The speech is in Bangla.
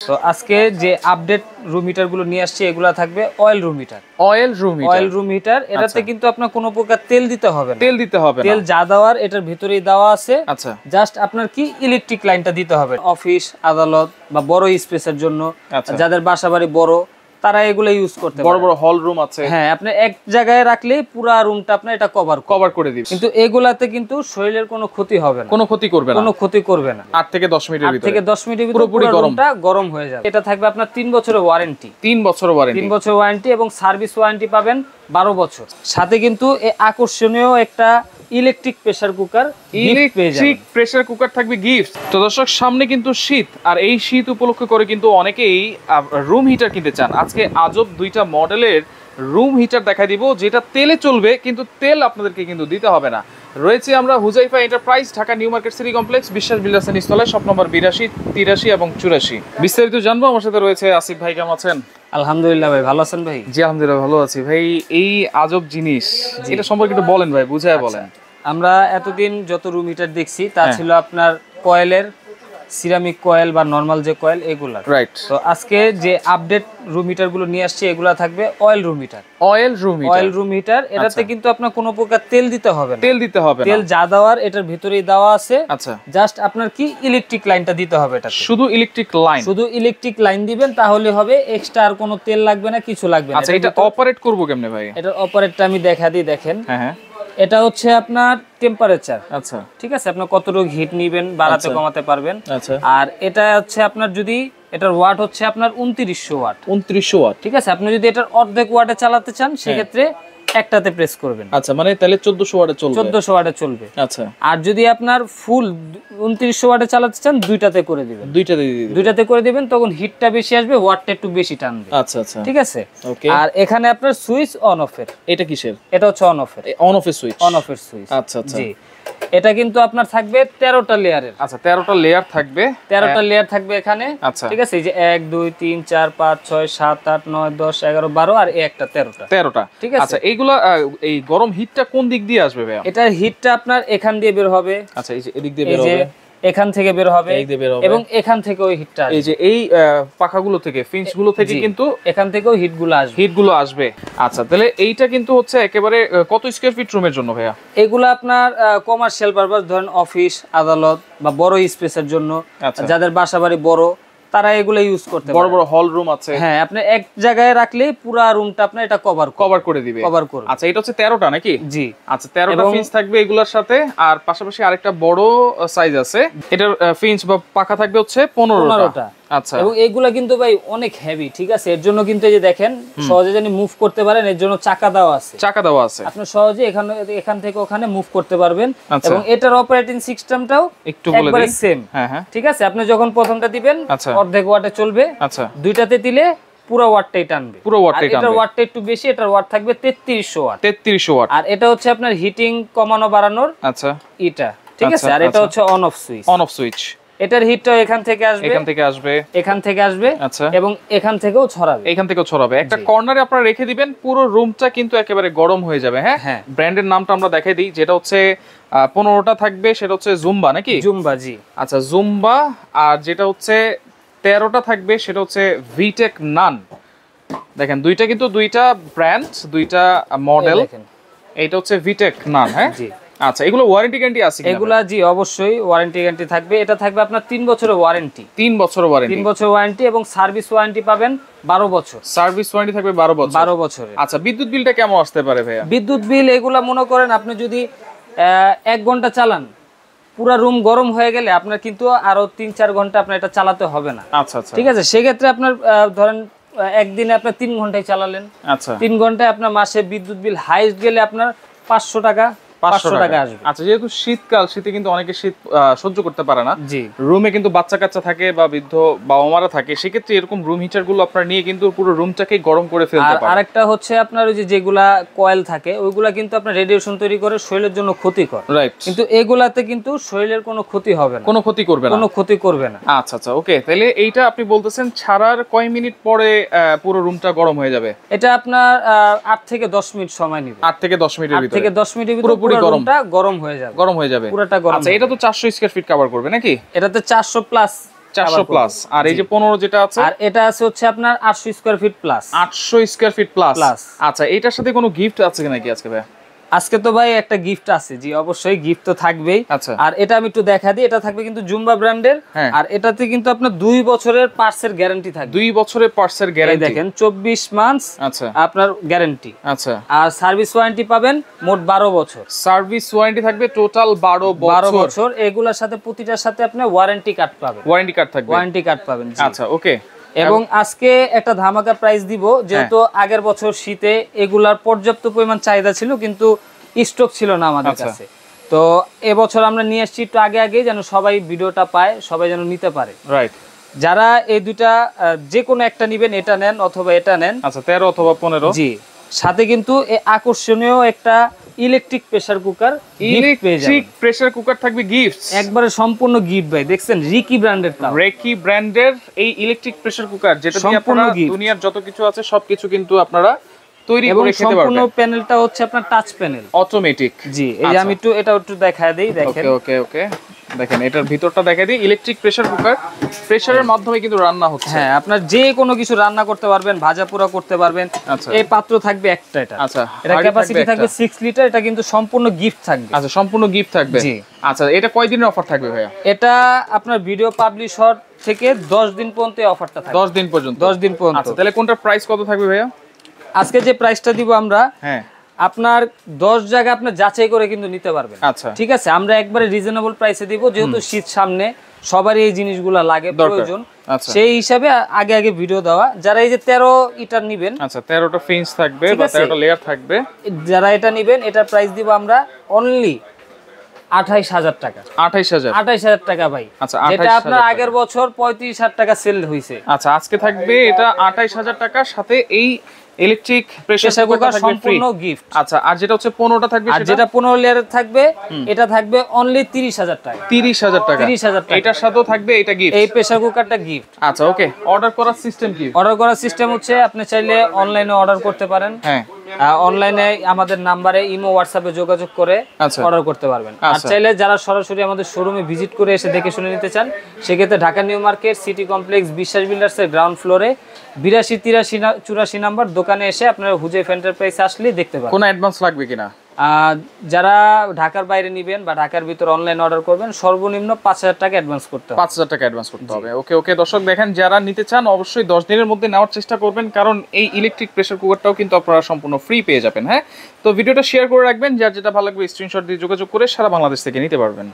তো আজকে যে আপডেট রুম হিটার গুলো নিয়ে আসছে এগুলা থাকবে oil room heater. Oil room heater এটাতে কিন্তু আপনার কোনো প্রকার তেল দিতে হবে না। তেল যা দেওয়ার এটার ভিতরেই দেওয়া আছে। আচ্ছা, জাস্ট আপনার কি ইলেকট্রিক লাইনটা দিতে হবে। অফিস আদালত বা বড় স্পেসের জন্য, যাদের বাসা বাড়ি বড় তারা এগুলো ইউজ করতে পারে। বড় বড় হল রুম আছে, হ্যাঁ, আপনি এক জায়গায় রাখলে পুরো রুমটা আপনি এটা কভার করে দিবেন। কিন্তু এগুলাতে কিন্তু শরীরের কোনো ক্ষতি হবে না, কোনো ক্ষতি করবে না। 8 থেকে 10 মিনিটের ভিতরে 8 থেকে 10 মিনিটের ভিতরে পুরো রুমটা গরম হয়ে যাবে। এটা থাকবে আপনার 3 বছরের ওয়ারেন্টি। 3 বছরের ওয়ারেন্টি এবং সার্ভিস ওয়ারেন্টি পাবেন 12 বছর। সাথে কিন্তু এই আকর্ষণীয় একটা ইলেকট্রিক প্রেসার কুকার থাকবে গিফট। তো দর্শক, সামনে কিন্তু শীত, আর এই শীত উপলক্ষে করে কিন্তু অনেকেই রুম হিটার কিনতে চান। আজকে আজব দুইটা মডেলের রুম হিটার দেখাই দিব, যেটা তেলে চলবে, কিন্তু তেল আপনাদেরকে কিন্তু দিতে হবে না। রয়েছে আমরা Huzaifa enterprise, Dhaka new market city complex, Biswas builders and installer, shop number 82, 83 এবং 84। বিস্তারিত জানবো। আমার সাথে রয়েছে আসিফ ভাই। কেমন আছেন? আলহামদুলিল্লাহ ভাই, ভালো আছেন ভাই? জি আলহামদুলিল্লাহ ভালো আছি ভাই। এই আজব জিনিস, এটা সম্পর্কে একটু বলেন ভাই, বুঝায় বলেন। আমরা এতদিন যত রুম হিটার দেখছি তা ছিল আপনার কয়েলের, সিরামিক কয়েল বা নরমাল যে কয়েল এগুলা, রাইট। তো আজকে যে আপডেট রুম হিটার গুলো নিয়ে আসছে এগুলা থাকবে অয়েল রুম হিটার। এটাতে কিন্তু আপনার কোনো প্রকার তেল দিতে হবে না। তেল যা দেওয়ার এটার ভিতরেই দেওয়া আছে। আচ্ছা, জাস্ট আপনার কি ইলেকট্রিক লাইনটা দিতে হবে। এটা শুধু ইলেকট্রিক লাইন দিবেন, তাহলে হবে। এক্সট্রা আর কোনো তেল লাগবে না, কিছু লাগবে না। আচ্ছা, এটা অপারেট করব কেমনে ভাই? এটার অপারেটটা আমি দেখা দিই, দেখেন। হ্যাঁ, এটা হচ্ছে আপনার টেম্পারেচার। আচ্ছা, ঠিক আছে, আপনার কতটুকু হিট নিবেন, বাড়াতে কমাতে পারবেন। আচ্ছা, আর এটা হচ্ছে আপনার যদি এটার ওয়াট হচ্ছে আপনার 2900 ওয়াট। ঠিক আছে, আপনি যদি এটার অর্ধেক ওয়াটে চালাতে চান সেক্ষেত্রে একটাতে প্রেস করবেন। আচ্ছা, মানে তাহলে 1400 ওয়াটে চলবে। আচ্ছা, আর যদি আপনার ফুল 2900 ওয়াটে চালাতে চান দুইটাতে করে দিবেন। দুইটাতে করে দিবেন, তখন হিটটা বেশি আসবে, ওয়াটটা একটু বেশি টানবে। আচ্ছা, ঠিক আছে। আর এখানে আপনার সুইচ অন অফ এর। এটা কিসের? এটা হচ্ছে অন অফ এর সুইচ। আচ্ছা, জি। এটা কিন্তু আপনার থাকবে 13টা লেয়ারের। আচ্ছা, 13টা লেয়ার থাকবে। 13টা লেয়ার থাকবে এখানে। আচ্ছা, ঠিক আছে, এই যে 1 2 3 4 5 6 7 8 9 10 11 12 আর এই একটা 13টা। ঠিক আছে। আচ্ছা, এইগুলা এই গরম হিটটা কোন দিক দিয়ে আসবে ভাই? এটার হিটটা আপনার এখান দিয়ে বের হবে। আচ্ছা, এই যে এদিক দিয়ে বের হবে, এখান থেকে বের হবে, এবং এখান থেকে ওই হিটটা এই যে এই পাখাগুলো থেকে, ফিন্সগুলো থেকে কিন্তু এখান থেকেও হিটগুলো আসবে। আচ্ছা, তাহলে এইটা কিন্তু হচ্ছে একেবারে কত স্কয়ার ফিট রুমের জন্য ভাইয়া? এগুলা আপনার কমার্শিয়াল পারপাস, ধরেন অফিস আদালত বা বড় স্পেসের জন্য, যাদের বাসা বাড়ি বড় তারা এগুলো ইউজ করতে পারে। বড় বড় হল রুম আছে, হ্যাঁ, আপনি এক জায়গায় রাখলে পুরো রুমটা আপনি এটা কভার করে দিবে। আচ্ছা, এটা হচ্ছে 13টা নাকি? জি। আচ্ছা, 13টা ফিন্স থাকবে এগুলোর সাথে, আর পাশাপাশি আরেকটা বড় সাইজ আছে, এটার ফিন্স বা পাখা থাকবে হচ্ছে 15টা। আচ্ছা, এবং এইগুলা কিন্তু ভাই অনেক হেভি। ঠিক আছে, এর জন্য কিন্তু এই যে দেখেন সহজে জানি মুভ করতে পারেন, এর জন্য চাকা দেওয়া আছে। আপনি সহজে এখান থেকে ওখানে মুভ করতে পারবেন। এবং এটার অপারেটিং সিস্টেমটাও একটু বলে দিই। সেম। হ্যাঁ, ঠিক আছে। আপনি যখন প্রথমটা দিবেন অর্ধেক ওয়াটে চলবে। আচ্ছা, দুইটাতে দিলে পুরো ওয়াটটাই টানবে। এটার ওয়াটটা একটু বেশি, এটার ওয়াট থাকবে 3300 ওয়াট। আর এটা হচ্ছে আপনার হিটিং কমানো বাড়ানোর। আচ্ছা, এটা ঠিক আছে। আর এটা হচ্ছে অন অফ সুইচ। এটার হিটটা এখান থেকে আসবে, আচ্ছা, এবং এখান থেকেও ছড়াবে। একটা কর্নারে আপনারা রেখে দিবেন, পুরো রুমটা কিন্তু একেবারে গরম হয়ে যাবে। হ্যাঁ, ব্র্যান্ডের নামটা আমরা দেখাই দিই, যেটা হচ্ছে 15টা থাকবে, সেটা হচ্ছে জুম্বা নাকি? জুম্বা, জি। আচ্ছা, জুম্বা। আর যেটা হচ্ছে 13টা থাকবে সেটা হচ্ছে ভিটেক নান। দেখেন, দুইটা কিন্তু দুইটা ব্র্যান্ড, দুইটা মডেল। এইটা হচ্ছে ভিটেক নান। হ্যাঁ, জি। আচ্ছা, এগুলো ওয়ারেন্টি গ্যারান্টি আছে কি? এগুলা জি অবশ্যই ওয়ারেন্টি গ্যারান্টি থাকবে। এটা থাকবে আপনার 3 বছরের ওয়ারেন্টি। 3 বছরের ওয়ারেন্টি এবং সার্ভিস ওয়ারেন্টি পাবেন 12 বছর। সার্ভিস ওয়ারেন্টি থাকবে 12 বছর। আচ্ছা, বিদ্যুৎ বিলটা কেমন আসতে পারে ভাইয়া? বিদ্যুৎ বিল এগুলা মনে করেন আপনি যদি 1 ঘন্টা চালান, পুরো রুম গরম হয়ে গেলে আপনার কিন্তু আরো 3-4 ঘন্টা আপনার এটা চালাতে হবে না। আচ্ছা, ঠিক আছে। সেক্ষেত্রে আপনার ধরেন একদিনে আপনার 3 ঘন্টায় চালালেন। আচ্ছা, 3 ঘন্টায় আপনার মাসে বিদ্যুৎ বিল হাইস্ট গেলে আপনার 500 টাকা আসবে। আচ্ছা, যেহেতু শীতকাল, শীতে কিন্তু অনেকে শীত সহ্য করতে পারে না। জি। রুমে কিন্তু বাচ্চা কাচ্চা থাকে বা বৃদ্ধ বাবা মারা থাকে, সেক্ষেত্রে এরকম রুম হিটার গুলো আপনারা নিয়ে কিন্তু পুরো রুমটাকে গরম করে ফেলতে পারেন। আর আরেকটা হচ্ছে আপনার ওই যেগুলা কয়েল থাকে ওইগুলা কিন্তু আপনার রেডিয়েশন তৈরি করে, শরীরের জন্য ক্ষতিকর। রাইট। কিন্তু এগুলাতে কিন্তু শরীরের কোনো ক্ষতি হবে না, কোনো ক্ষতি করবে না। আচ্ছা, ওকে। তাহলে এইটা আপনি বলতেছেন ছাড়ার কয় মিনিট পরে পুরো রুমটা গরম হয়ে যাবে? এটা আপনার 8 থেকে 10 মিনিট সময় নেবে। 8 থেকে 10 মিনিটের ভিতরে পুরোপুরি গরম হয়ে যাবে। পুরোটা গরম হয়ে যাবে। পুরোটা গরম। আচ্ছা, এটা তো 400 স্কয়ার ফিট কভার করবে নাকি? এটাতে 400 প্লাস 400 প্লাস। আর এই যে 15 যেটা আছে, আর এটা আছে হচ্ছে আপনার 800 square feet plus. 800 square feet plus. আচ্ছা, এটার সাথে কোনো গিফট আছে নাকি আজকে ভাই? আজকে তো ভাই একটা গিফট আছে, জি অবশ্যই গিফট তো থাকবেই। আচ্ছা, আর এটা আমি একটু দেখা দিই, এটা থাকবে কিন্তু জুম্বা ব্র্যান্ডের। আর এটাতে কিন্তু আপনার 2 বছরের পার্টসের গ্যারান্টি থাকবে। 2 বছরের পার্টসের গ্যারান্টি দেখেন 24 মান্থস আচ্ছা আপনার গ্যারান্টি। আচ্ছা, আর সার্ভিস ওয়ারেন্টি পাবেন মোট 12 বছর। সার্ভিস ওয়ারেন্টি থাকবে টোটাল 12 বছর। এগুলোর সাথে প্রতিটার সাথে আপনি ওয়ারেন্টি কার্ড পাবেন। ওয়ারেন্টি কার্ড থাকবে, ওয়ারেন্টি কার্ড পাবেন। আচ্ছা ওকে। এবং আজকে একটা ধামাকা প্রাইস দিব, যেহেতু আগের বছর শীতে এগুলার পর্যাপ্ত পরিমাণ চাহিদা ছিল কিন্তু স্টক ছিল না আমাদের কাছে। তো এবছর আমরা নিয়ে আসছি একটু আগে আগে, যেন সবাই ভিডিওটা পায়, সবাই যেন নিতে পারে। রাইট। যারা এই দুইটা যে কোনো একটা নেবেন, এটা নেন অথবা এটা নেন, আচ্ছা 13 অথবা 15, জি সাথে কিন্তু এই আকর্ষণীয় একটা electric pressure cooker, electric pressure cooker থাকবে গিফট, একবারে সম্পূর্ণ গিফট ভাই। দেখছেন রিকি ব্র্যান্ডের, রেকি ব্র্যান্ডের এই ইলেকট্রিক প্রেসার কুকার, যেটা দিয়ে আপনারা দুনিয়ার যত কিছু আছে সবকিছু কিন্তু আপনারা তৈরি করে খেতে পারবেন। সম্পূর্ণ প্যানেলটা হচ্ছে আপনার টাচ প্যানেল, অটোমেটিক। জি এই যে আমি এটা একটু দেখায় দেই, দেখেন। ওকে ওকে ওকে, দেখেন এটার ভিতরটা দেখাই দিই। ইলেকট্রিক প্রেসার কুকার, প্রেসারের মাধ্যমে কিন্তু রান্না হচ্ছে। হ্যাঁ, আপনার যে কোনো কিছু রান্না করতে পারবেন, ভাজা পোড়া করতে পারবেন। আচ্ছা, এই পাত্র থাকবে একটা, এটা আচ্ছা এটা ক্যাপাসিটি থাকবে 6 লিটার। এটা কিন্তু সম্পূর্ণ গিফট থাকবে। আচ্ছা, সম্পূর্ণ গিফট থাকবে, জি। আচ্ছা, এটা কয় দিনের অফার থাকবে ভাইয়া? এটা আপনার ভিডিও পাবলিশ হওয়ার থেকে 10 দিন পর্যন্ত এই অফারটা থাকবে। 10 দিন পর্যন্ত? 10 দিন পর্যন্ত। আচ্ছা, তাহলে কোনটার প্রাইস কত থাকবে ভাইয়া? আজকে যে প্রাইসটা দিব আমরা, হ্যাঁ, আপনার 10 জায়গা আপনি যাচাই করে কিন্তু নিতে পারবেন। আচ্ছা ঠিক আছে, আমরা একবারে রিজনেবল প্রাইসে দিব, যেহেতু শীত সামনে, সবারই এই জিনিসগুলো লাগে, প্রয়োজন। সেই হিসাবে আগে আগে ভিডিও দেওয়া। যারা এই যে 13 ইটার নেবেন, আচ্ছা 13টা ফিন্স থাকবে বা 13টা লেয়ার থাকবে, যারা এটা নেবেন, এটার প্রাইস দিব আমরা অনলি 28,000 টাকা। 28,000 টাকা ভাই। আচ্ছা, যেটা আপনার আগের বছর 35,000 টাকা সেল হইছে। আচ্ছা, আজকে থাকবে এটা 28,000 টাকা, সাথে এই ইলেকট্রিক প্রেসার কুকার সম্পূর্ণ গিফট। আচ্ছা, আর যেটা হচ্ছে 15টা থাকবে, আর যেটা 15 লেয়ারের থাকবে, এটা থাকবে অনলি 30,000 টাকা। 30,000 টাকা। 30,000 টাকা। এটার সাথেও থাকবে এটা গিফট, এই প্রেসার কুকারটা গিফট। আচ্ছা ওকে। অর্ডার করার সিস্টেম কি? অর্ডার করার সিস্টেম হচ্ছে আপনি চাইলে অনলাইনে অর্ডার করতে পারেন। হ্যাঁ, অনলাইনে আমাদের নাম্বারে ইমো হোয়াটসঅ্যাপে যোগাযোগ করে অর্ডার করতে পারবেন। আর চাইলে যারা সরাসরি আমাদের শোরুমে ভিজিট করে এসে দেখে শুনে নিতে চান, সেক্ষেত্রে Dhaka new market city complex বিশ্বাস বিল্ডার্সের গ্রাউন্ড ফ্লোরে 82 83 84 নাম্বার দোকানে এসে আপনারা হুজেফ এন্টারপ্রাইজ আসলেই দেখতে পাবেন। কোনো অ্যাডভান্স লাগবে কিনা? যারা ঢাকার বাইরে নেবেন বা ঢাকার ভিতর অনলাইন অর্ডার করবেন, সর্বনিম্ন 5,000 টাকা অ্যাডভান্স করতে হবে। 5,000 টাকা অ্যাডভান্স করতে হবে। ওকে ওকে দর্শক, দেখেন যারা নিতে চান অবশ্যই 10 দিনের মধ্যে নেওয়ার চেষ্টা করবেন, কারণ এই ইলেকট্রিক প্রেসার কুকারটাও কিন্তু আপনারা সম্পূর্ণ ফ্রি পেয়ে যাবেন। হ্যাঁ, তো ভিডিওটা শেয়ার করে রাখবেন, যার যেটা ভালো লাগবে স্ক্রিনশট দিয়ে যোগাযোগ করে সারা বাংলাদেশ থেকে নিতে পারবেন।